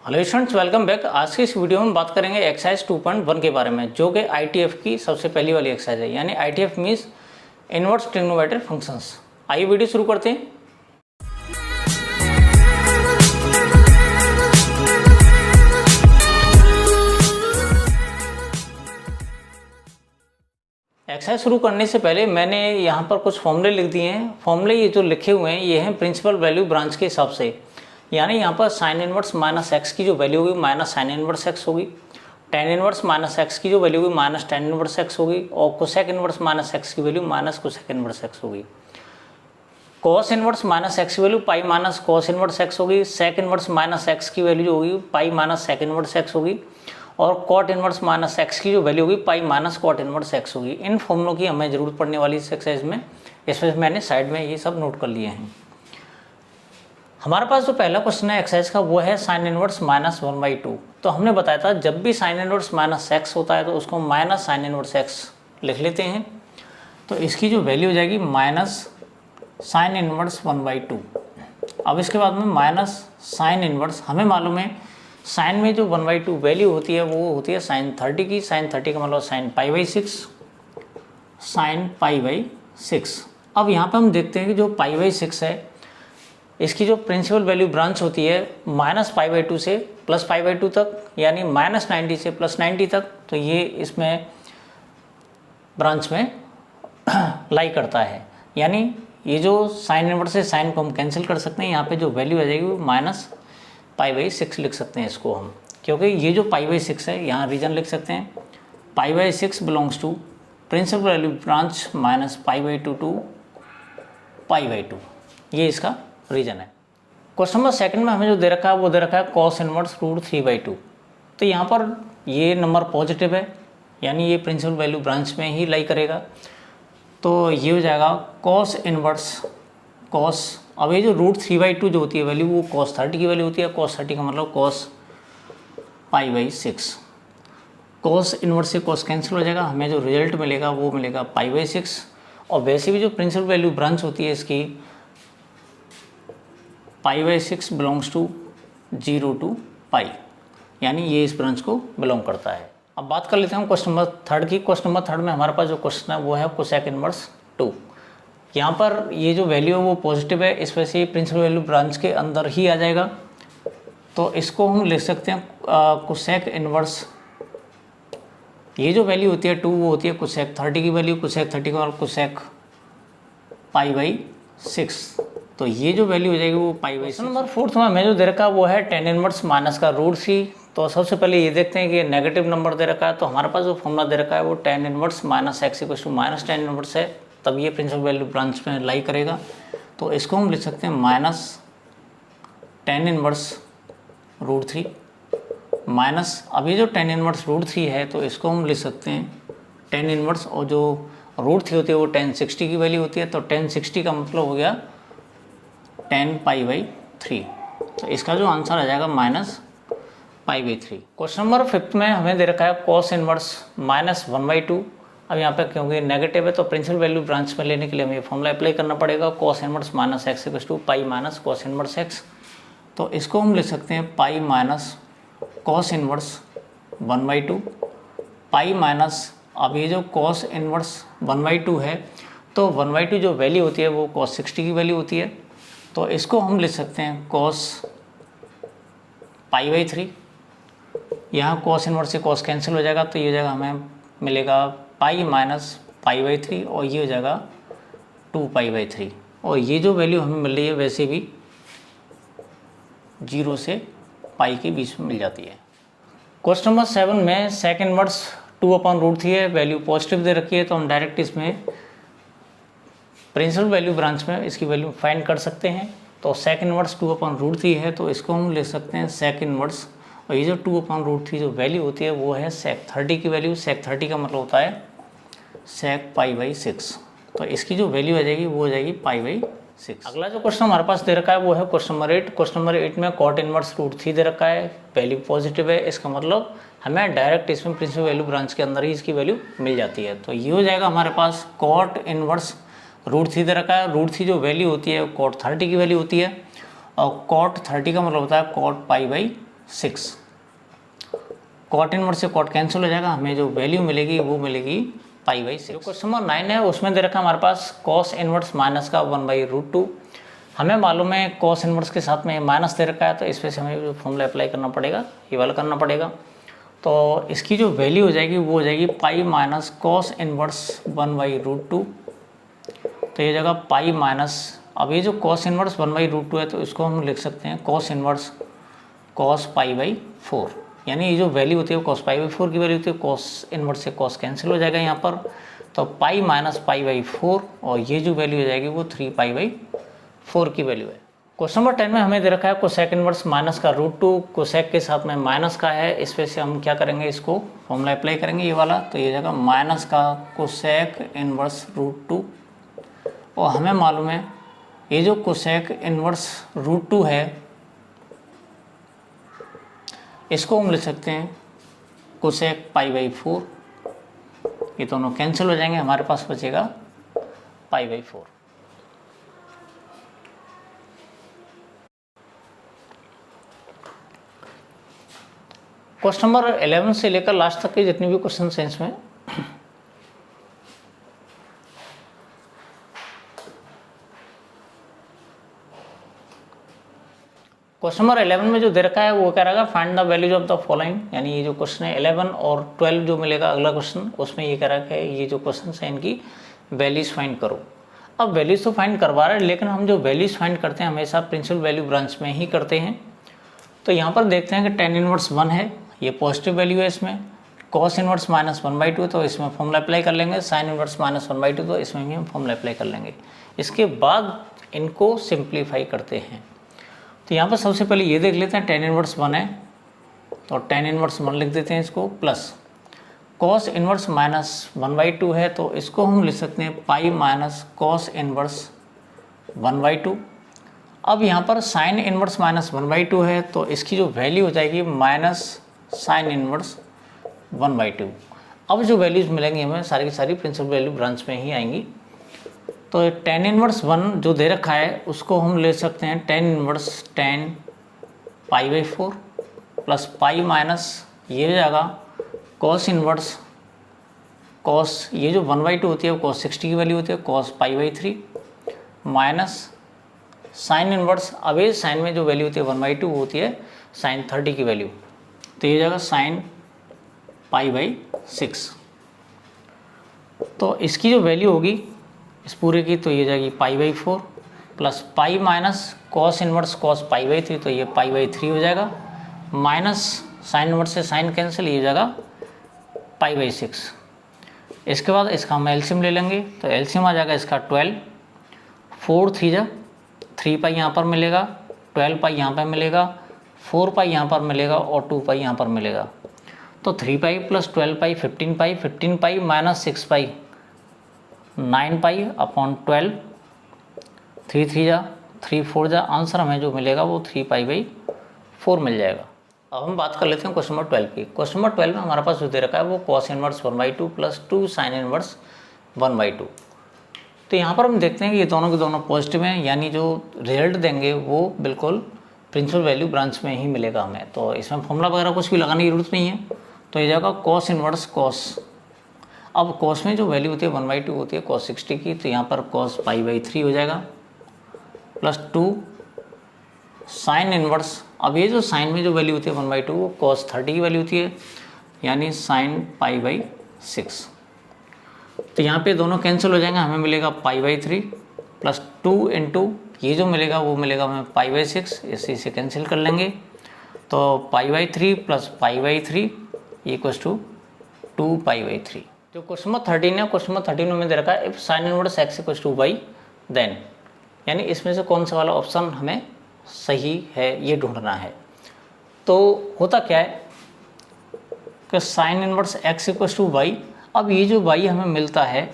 Hello students, welcome back. आज की इस वीडियो में बात करेंगे एक्सरसाइज 2.1 के बारे में, जो कि आईटीएफ की सबसे पहली वाली एक्सरसाइज है। यानी ITF means inverse trigonometric functions. आइए वीडियो शुरू करते हैं। एक्सरसाइज शुरू करने से पहले मैंने यहाँ पर कुछ फॉर्मूले लिख दिए हैं। फॉर्मूले ये जो लिखे हुए हैं ये हैं प्रिंसिपल वैल्यू ब्रांच के हिसाब से। यानी यहाँ पर साइन इनवर्स माइनस एक्स की जो वैल्यू होगी माइनस साइन इनवर्स एक्स होगी, टेन इनवर्स माइनस एक्स की जो वैल्यू होगी माइनस टेन इनवर्स एक्स होगी, और कोसेक इनवर्स माइनस एक्स की value minus cosec inverse x होगी। कॉस इनवर्स माइनस एक्स की value pi minus cos inverse x होगी। सेक इनवर्स माइनस एक्स की वैल्यू जो होगी pi minus sec inverse x होगी, और कॉट इनवर्स माइनस एक्स की जो वैल्यू होगी pi minus cot inverse x होगी। इन फॉर्मूलों की हमें जरूरत पड़ने वाली इस एक्सरसाइज में, इसमें मैंने साइड में ये सब नोट कर लिए हैं। हमारे पास जो पहला क्वेश्चन है एक्सरसाइज का वो है साइन इनवर्स माइनस 1/2। तो हमने बताया था जब भी साइन इनवर्स माइनस एक्स होता है तो उसको माइनस साइन इनवर्स एक्स लिख लेते हैं। तो इसकी जो वैल्यू हो जाएगी माइनस साइन इनवर्स 1/2। अब इसके बाद में माइनस साइन इनवर्स, हमें मालूम है साइन में जो 1/2 वैल्यू होती है वो होती है साइन 30 की। साइन 30 का मतलब साइन π/6, साइन π/6। अब यहाँ पे हम देखते हैं कि जो π/6 है इसकी जो प्रिंसिपल वैल्यू ब्रांच होती है माइनस π/2 से प्लस π/2 तक, यानी माइनस 90 से प्लस 90 तक। तो ये इसमें ब्रांच में लाई करता है। यानी ये जो साइन इनवर्स से साइन को हम कैंसिल कर सकते हैं। यहाँ पे जो वैल्यू आ जाएगी वो माइनस π/6 लिख सकते हैं इसको हम, क्योंकि ये जो π/6 है यहाँ रीजन लिख सकते हैं। π/6 belongs to principal value branch minus π/2 to π/2, ये इसका रीजन है। क्वेश्चन नंबर सेकंड में हमें जो दे रखा है वो दे रखा है कॉस इनवर्स √3/2। तो यहाँ पर ये नंबर पॉजिटिव है, यानी ये प्रिंसिपल वैल्यू ब्रांच में ही लाई करेगा। तो ये हो जाएगा कॉस इनवर्स कॉस। अब ये जो √3/2 जो होती है वैल्यू वो कॉस 30 की वैल्यू होती है। कॉस 30 का मतलब कॉस π/6। कॉस इनवर्स से कॉस कैंसिल हो जाएगा, हमें जो रिजल्ट मिलेगा वो मिलेगा π/6। और वैसे भी जो प्रिंसिपल वैल्यू ब्रांच होती है इसकी π/6 बिलोंग्स टू 0 to π, यानी ये इस ब्रांच को बिलोंग करता है। अब बात कर लेते हैं क्वेश्चन नंबर थर्ड की। क्वेश्चन नंबर थर्ड में हमारे पास जो क्वेश्चन है वो है कोसेक इनवर्स 2। यहाँ पर ये जो वैल्यू है वो पॉजिटिव है, इस वजह से प्रिंसिपल वैल्यू ब्रांच के अंदर ही आ जाएगा। तो इसको हम लिख सकते हैं कोसेक इनवर्स, ये जो वैल्यू होती है 2 वो होती है कोसेक 30 की वैल्यू। कोसेक 30 का मतलब कोसेक π/6। तो ये जो वैल्यू हो जाएगी वो π/6। नंबर फोर्थ में हमें जो दे रखा है वो है टेन इनवर्स माइनस का √3। तो सबसे पहले ये देखते हैं कि नेगेटिव नंबर दे रखा है। तो हमारे पास जो फॉर्मूला दे रखा है वो tan inverse minus x equal to minus tan inverse है, तब ये प्रिंसिपल वैल्यू ब्रांच में लाई करेगा। तो इसको हम लिख सकते हैं माइनस टेन इनवर्स √3 माइनस, अब ये जो टेन इनवर्स √3 है तो इसको हम लिख सकते हैं टेन इनवर्स, और जो √3 होती है वो 1060 की वैल्यू होती है। तो 1060 का मतलब हो गया 10 π/3। तो इसका जो आंसर आ जाएगा माइनस π/3। क्वेश्चन नंबर फिफ्थ में हमें दे रखा है कॉस इनवर्स माइनस 1/2। अब यहाँ पे क्योंकि नेगेटिव है तो प्रिंसिपल वैल्यू ब्रांच में लेने के लिए हमें ये फॉर्मूला अप्लाई करना पड़ेगा। Cos inverse minus x equal to pi minus cos inverse x. तो इसको हम लिख सकते हैं pi minus cos inverse 1/2 pi minus, अब ये जो कॉस इनवर्स 1/2 है तो 1/2 जो वैल्यू होती है वो कॉस 60 की वैल्यू होती है। तो इसको हम लिख सकते हैं कॉस π/3। यहाँ कॉस इनवर्स से कॉस कैंसिल हो जाएगा, तो ये हो जाएगा हमें मिलेगा पाई माइनस π/3, और ये हो जाएगा 2 π/3। और ये जो वैल्यू हमें मिल रही है वैसे भी 0 से पाई के बीच में मिल जाती है। क्वेश्चन नंबर 7 में सेक इनवर्स 2/√3 है, वैल्यू पॉजिटिव दे रखी है। तो हम डायरेक्ट इसमें प्रिंसिपल वैल्यू ब्रांच में इसकी वैल्यू फाइंड कर सकते हैं। तो सेक इनवर्स 2/√3 है तो इसको हम ले सकते हैं सेक इनवर्स, और ये जो 2/√3 जो वैल्यू होती है वो है सेक 30 की वैल्यू। सेक 30 का मतलब होता है सेक π/6। तो इसकी जो वैल्यू आ जाएगी वो हो जाएगी π/6। अगला जो क्वेश्चन हमारे पास दे रखा है वो है क्वेश्चन नंबर 8। क्वेश्चन नंबर 8 में कॉट इनवर्स √3 दे रखा है, वैल्यू पॉजिटिव है। इसका मतलब हमें डायरेक्ट इसमें प्रिंसिपल वैल्यू ब्रांच के अंदर ही इसकी वैल्यू मिल जाती है। तो ये हो जाएगा हमारे पास कॉट इनवर्स √3 दे रखा है। √3 जो वैल्यू होती है कॉट 30 की वैल्यू होती है, और कॉट 30 का मतलब होता है कॉट 6। कॉट इनवर्स से कॉट कैंसिल हो जाएगा, हमें जो वैल्यू मिलेगी वो मिलेगी π/6। जो क्वेश्चन नंबर 9 है उसमें दे रखा है हमारे पास कॉस इनवर्स माइनस का 1/√2। हमें मालूम है कॉस इनवर्स के साथ में माइनस दे रखा है, तो इस वजह से हमें जो फॉर्मूला अप्लाई करना पड़ेगा ये वाला करना पड़ेगा। तो इसकी जो वैल्यू हो जाएगी वो हो जाएगी पाई माइनस कॉस इनवर्स 1/√2। तो ये जगह पाई माइनस, अब ये जो कॉस इनवर्स 1/√2 है तो इसको हम लिख सकते हैं कॉस इनवर्स कॉस π/4, यानी ये जो वैल्यू होती है वो कॉस π/4 की वैल्यू होती है। कॉस इनवर्स से कॉस कैंसिल हो जाएगा यहाँ पर, तो पाई माइनस π/4 और ये जो वैल्यू हो जाएगी वो 3π/4 की वैल्यू है। क्वेश्चन नंबर 10 में हमें दे रखा है कोसेक इनवर्स माइनस का √2, कोसेक के साथ में माइनस का है, इस वजह से हम क्या करेंगे, इसको फॉर्मूला अप्लाई करेंगे ये वाला। तो ये जगह माइनस का कोसेक इनवर्स √2, और हमें मालूम है ये जो कोसेक इनवर्स √2 है इसको हम लिख सकते हैं कोसेक π/4। ये दोनों कैंसिल हो जाएंगे, हमारे पास बचेगा π/4। क्वेश्चन नंबर 11 से लेकर लास्ट तक के जितने भी क्वेश्चन हैं इसमें क्वेश्चन नंबर 11 में जो दे रखा है वो कह रहा है find the values of the following, यानी ये जो क्वेश्चन है 11 और 12 जो मिलेगा अगला क्वेश्चन, उसमें ये कह रहा है ये जो क्वेश्चन है इनकी वैल्यूज फाइंड करो। अब वैल्यूज तो फाइंड करवा रहे हैं, लेकिन हम जो वैल्यूज फाइंड करते हैं हमेशा प्रिंसिपल वैल्यू ब्रांच में ही करते हैं। तो यहाँ पर देखते हैं कि tan इनवर्स 1 है, ये पॉजिटिव वैल्यू है इसमें। कॉस इनवर्स माइनस 1/2 तो इसमें फॉर्मूला अप्लाई कर लेंगे। साइन इनवर्स माइनस 1/2 तो इसमें भी हम फॉर्मूला अप्लाई कर लेंगे। इसके बाद इनको सिंप्लीफाई करते हैं। तो यहाँ पर सबसे पहले ये देख लेते हैं tan इनवर्स 1 है, तो tan इनवर्स 1 लिख देते हैं इसको, प्लस कॉस इनवर्स माइनस 1/2 है तो इसको हम लिख सकते हैं पाई माइनस कॉस इनवर्स 1/2। अब यहाँ पर साइन इनवर्स माइनस 1/2 है तो इसकी जो वैल्यू हो जाएगी माइनस साइन इनवर्स 1/2। अब जो वैल्यूज मिलेंगी हमें सारी की सारी प्रिंसिपल वैल्यू ब्रांच में ही आएंगी। तो tan इनवर्स 1 जो दे रखा है उसको हम ले सकते हैं tan inverse tan π/4 plus pi minus ये जाएगा कॉस इनवर्स कॉस, ये जो 1/2 होती है वो कॉस 60 की वैल्यू होती है, कॉस π/3 माइनस साइन इनवर्स, अब ये साइन में जो वैल्यू होती है 1/2 वो होती है साइन 30 की वैल्यू, तो ये जाएगा साइन π/6। तो इसकी जो वैल्यू होगी इस पूरे की तो ये जाएगी π/4 plus pi minus cos inverse cos π/3 तो ये π/3 हो जाएगा, माइनस साइन इनवर्स से साइन कैंसिल, ये हो जाएगा π/6। इसके बाद इसका हम एलसीएम ले लेंगे, तो एलसीएम आ जाएगा इसका 12, 4 3 जा 3 पाई यहाँ पर मिलेगा, 12 पाई यहाँ पर मिलेगा, 4 पाई यहाँ पर मिलेगा और 2 पाई यहाँ पर मिलेगा। तो 3 पाई प्लस 12 पाई 15 पाई, 15 पाई माइनस 6 पाई 9 पाई अपॉन 12, 3 3 जा 3 4 जा, आंसर हमें जो मिलेगा वो 3π/4 मिल जाएगा। अब हम बात कर लेते हैं क्वेश्चन नंबर 12 की। क्वेश्चन नंबर 12 में हमारे पास जो दे रखा है वो cos inverse 1/2 plus 2 sine inverse 1/2। तो यहाँ पर हम देखते हैं कि ये दोनों के दोनों पॉजिटिव हैं, यानी जो रिजल्ट देंगे वो बिल्कुल प्रिंसिपल वैल्यू ब्रांच में ही मिलेगा हमें। तो इसमें फॉर्मूला वगैरह कुछ भी लगाने की जरूरत नहीं है। तो ये जाएगा कॉस इनवर्स कॉस, अब कॉस में जो वैल्यू होती है 1/2 होती है कॉस 60 की, तो यहाँ पर कॉस π/3 हो जाएगा प्लस 2 साइन इनवर्स, अब ये जो साइन में जो वैल्यू होती है 1/2 वो कॉस 30 की वैल्यू होती है, यानी साइन π/6। तो यहाँ पे दोनों कैंसिल हो जाएंगे, हमें मिलेगा π/3 प्लस 2 इंटू ये जो मिलेगा वो मिलेगा हमें π/6, इसी से कैंसिल कर लेंगे। तो π/3 प्लस π/3 इक्वल्स टू 2π/3। जो क्वेश्चन नंबर 13 है, क्वेश्चन नंबर 13 में दे रखा है if sine inverse x equals to y then, यानी इसमें से कौन सा वाला ऑप्शन हमें सही है ये ढूंढना है। तो होता क्या है कि sine inverse x equals to y, अब ये जो y हमें मिलता है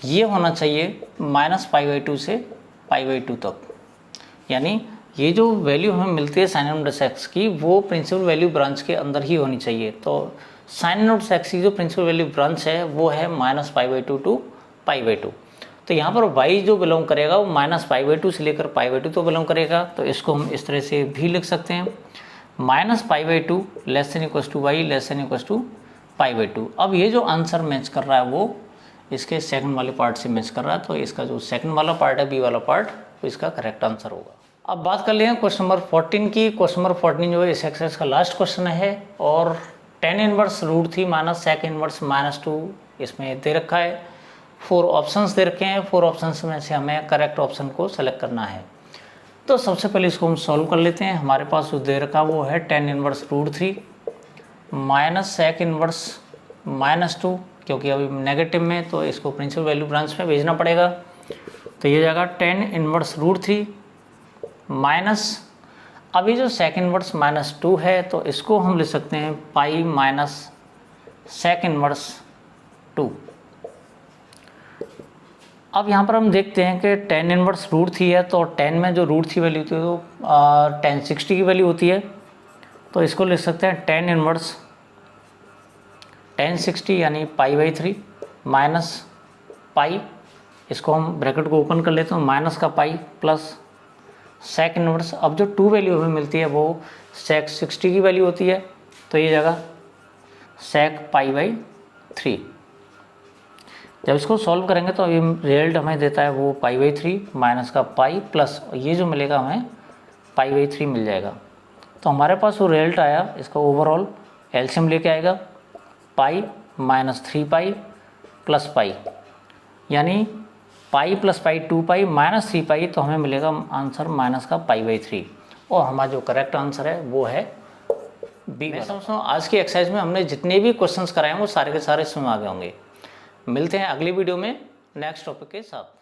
ये होना चाहिए माइनस π/2 से π/2 तक, यानी ये जो वैल्यू हमें मिलती है साइन इनवर्स x की वो प्रिंसिपल वैल्यू ब्रांच के अंदर ही होनी चाहिए। तो साइन इनवर्स x की जो प्रिंसिपल वैल्यू ब्रांच है वो है माइनस π/2 टू π/2। तो यहाँ पर y जो बिलोंग करेगा वो माइनस π/2 से लेकर π/2 तो बिलोंग करेगा, तो इसको हम इस तरह से भी लिख सकते हैं minus pi by two less than equals to y less than equals to pi by two. अब ये जो आंसर मैच कर रहा है वो इसके सेकंड वाले पार्ट से मैच कर रहा है, तो इसका जो सेकंड वाला पार्ट है बी वाला पार्ट, तो इसका करेक्ट आंसर होगा। अब बात कर लें क्वेश्चन नंबर 14 की। क्वेश्चन नंबर 14 जो है इस एक्सरसाइज का लास्ट क्वेश्चन है और tan inverse root 3 minus sec inverse minus 2 इसमें दे रखा है। 4 ऑप्शंस दे रखे हैं, 4 ऑप्शंस में से हमें करेक्ट ऑप्शन को सेलेक्ट करना है। तो सबसे पहले इसको हम सॉल्व कर लेते हैं। हमारे पास जो दे रखा वो है tan inverse root 3 minus sec inverse minus 2, क्योंकि अभी नेगेटिव में तो इसको प्रिंसिपल वैल्यू ब्रांच में भेजना पड़ेगा। तो ये जाएगा tan इनवर्स रूट 3 माइनस, अभी जो sec इनवर्स माइनस 2 है तो इसको हम लिख सकते हैं पाई माइनस sec इनवर्स 2। अब यहाँ पर हम देखते हैं कि tan इनवर्स रूट 3 है, तो tan में जो रूट 3 वैल्यू होती है तो tan 60 की वैल्यू होती है, तो इसको लिख सकते हैं tan इनवर्स tan 60 यानी पाई बाई 3 माइनस पाई, इसको हम ब्रैकेट को ओपन कर लेते हैं, माइनस का पाई प्लस sec इनवर्स। अब जो 2 वैल्यू हमें मिलती है वो sec 60 की वैल्यू होती है, तो ये जगह sec पाई बाई 3। जब इसको सॉल्व करेंगे तो ये रिजल्ट हमें देता है वो पाई बाई 3 माइनस का पाई प्लस ये जो मिलेगा हमें पाई बाई 3 मिल जाएगा। तो हमारे पास वो रिजल्ट आया, इसका ओवरऑल एलसीएम लेके आएगा pi minus 3 pi plus pi, यानी pi plus pi 2 pi minus 3 पाई, तो हमें मिलेगा आंसर माइनस का पाई बाई 3। और हमारा जो करेक्ट आंसर है वो है बी। मैं समझता हूँ आज की एक्सरसाइज में हमने जितने भी क्वेश्चंस कराए हैं वो सारे के सारे समझ आ गए होंगे। मिलते हैं अगली वीडियो में नेक्स्ट टॉपिक के साथ।